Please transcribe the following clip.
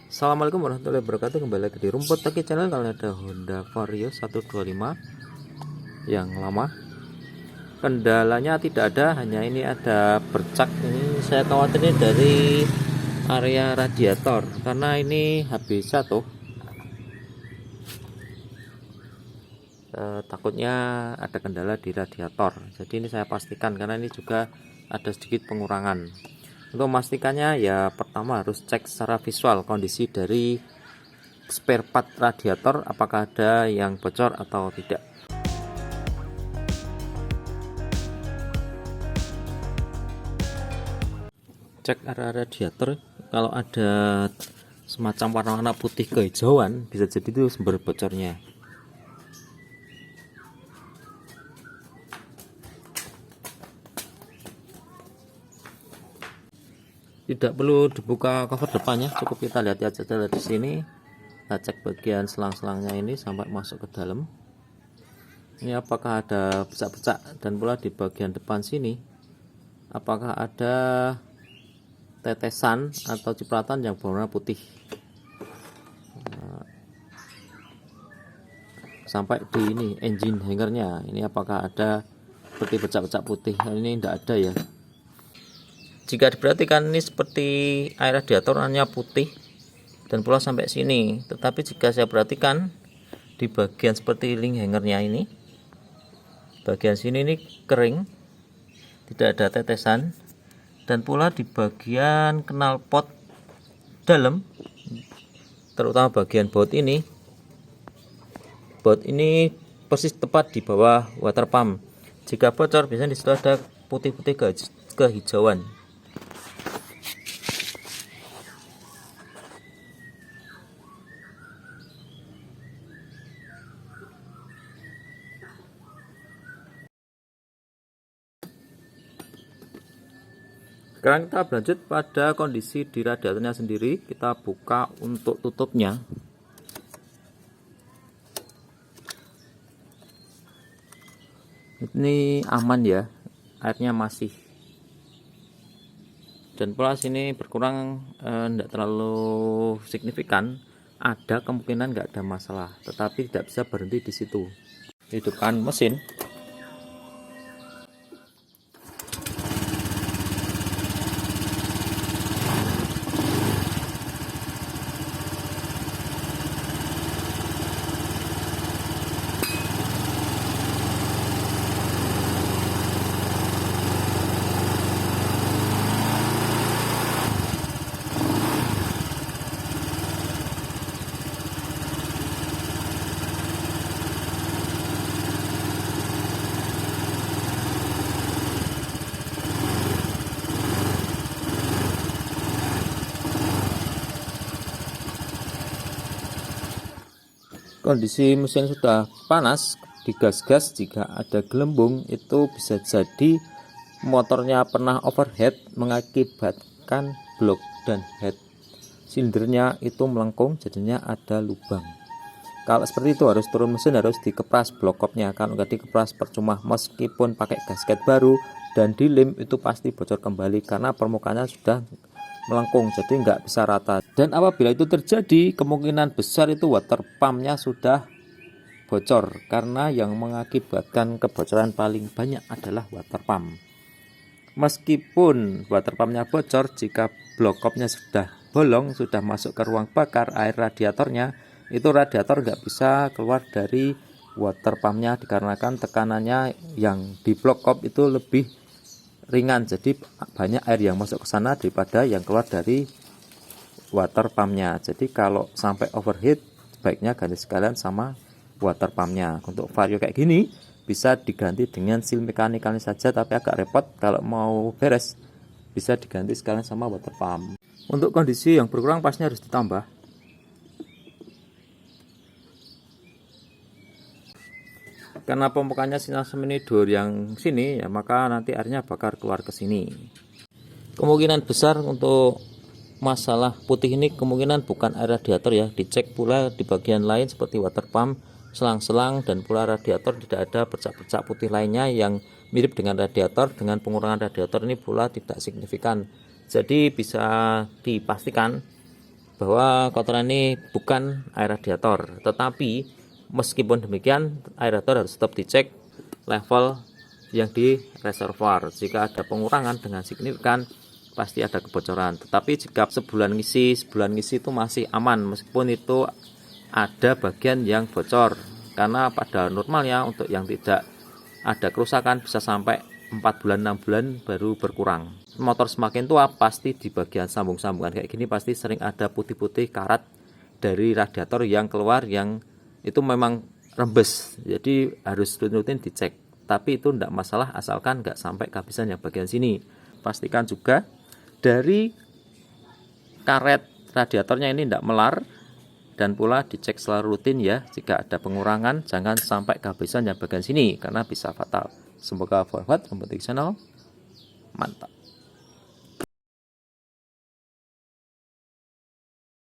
Assalamualaikum warahmatullahi wabarakatuh. Kembali lagi di Rumput Taki Channel. Kali ada Honda Vario 125 yang lama. Kendalanya tidak ada, hanya ini ada bercak. Ini saya khawatirnya dari area radiator karena ini habis satu. Takutnya ada kendala di radiator. Jadi ini saya pastikan karena ini juga ada sedikit pengurangan. Untuk memastikannya ya pertama harus cek secara visual kondisi dari spare part radiator, apakah ada yang bocor atau tidak. Cek area radiator, kalau ada semacam warna-warna putih kehijauan bisa jadi itu sumber bocornya. Tidak perlu dibuka cover depannya, cukup kita lihat aja dari sini. Kita cek bagian selang-selangnya ini sampai masuk ke dalam. Ini apakah ada becak-becak, dan pula di bagian depan sini apakah ada tetesan atau cipratan yang berwarna putih. Sampai di ini engine hangernya, ini apakah ada seperti becak-becak putih. Ini tidak ada ya. Jika diperhatikan ini seperti air radiator warnanya putih dan pula sampai sini. Tetapi jika saya perhatikan di bagian seperti link hangernya ini, bagian sini ini kering, tidak ada tetesan, dan pula di bagian knalpot dalam, terutama bagian baut ini persis tepat di bawah water pump. Jika bocor biasanya di situ ada putih-putih kehijauan. Sekarang kita berlanjut pada kondisi di radiatornya sendiri. Kita buka untuk tutupnya. Ini aman ya, airnya masih. Dan pula sini berkurang, tidak terlalu signifikan. Ada kemungkinan nggak ada masalah, tetapi tidak bisa berhenti di situ. Hidupkan mesin. Kondisi mesin sudah panas, digas-gas. Jika ada gelembung itu bisa jadi motornya pernah overheat mengakibatkan blok dan head silindernya itu melengkung, jadinya ada lubang. Kalau seperti itu harus turun mesin, harus dikepras blok kopnya. Kalau nggak dikepras percuma, meskipun pakai gasket baru dan dilem itu pasti bocor kembali karena permukaannya sudah melengkung, jadi nggak bisa rata. Dan apabila itu terjadi, kemungkinan besar itu water pumpnya sudah bocor, karena yang mengakibatkan kebocoran paling banyak adalah water pump. Meskipun water pumpnya bocor, jika blok kopnya sudah bolong, sudah masuk ke ruang bakar air radiatornya, itu radiator nggak bisa keluar dari water pumpnya dikarenakan tekanannya yang di blok kop itu lebih ringan, jadi banyak air yang masuk ke sana daripada yang keluar dari water pumpnya. Jadi kalau sampai overheat, sebaiknya ganti sekalian sama water pumpnya. Untuk Vario kayak gini bisa diganti dengan seal mekanikal saja, tapi agak repot. Kalau mau beres bisa diganti sekalian sama water pump. Untuk kondisi yang berkurang pasnya harus ditambah. Karena pembukaannya sinyal semini door yang sini ya, maka nanti airnya bakal keluar ke sini. Kemungkinan besar untuk masalah putih ini kemungkinan bukan air radiator ya. Dicek pula di bagian lain seperti water pump, selang-selang, dan pula radiator tidak ada bercak-bercak putih lainnya yang mirip dengan radiator. Dengan pengurangan radiator ini pula tidak signifikan. Jadi bisa dipastikan bahwa kotoran ini bukan air radiator, tetapi meskipun demikian air radiator harus tetap dicek level yang di reservoir. Jika ada pengurangan dengan signifikan pasti ada kebocoran, tetapi jika sebulan ngisi itu masih aman meskipun itu ada bagian yang bocor, karena pada normalnya untuk yang tidak ada kerusakan bisa sampai 4 bulan 6 bulan baru berkurang. Motor semakin tua pasti di bagian sambung-sambungan kayak gini pasti sering ada putih-putih karat dari radiator yang keluar, yang itu memang rembes, jadi harus rutin-rutin dicek. Tapi itu tidak masalah asalkan nggak sampai kehabisan yang bagian sini. Pastikan juga dari karet radiatornya ini tidak melar, dan pula dicek selalu rutin ya. Jika ada pengurangan jangan sampai kehabisan yang bagian sini karena bisa fatal. Semoga bermanfaat. Channel mantap.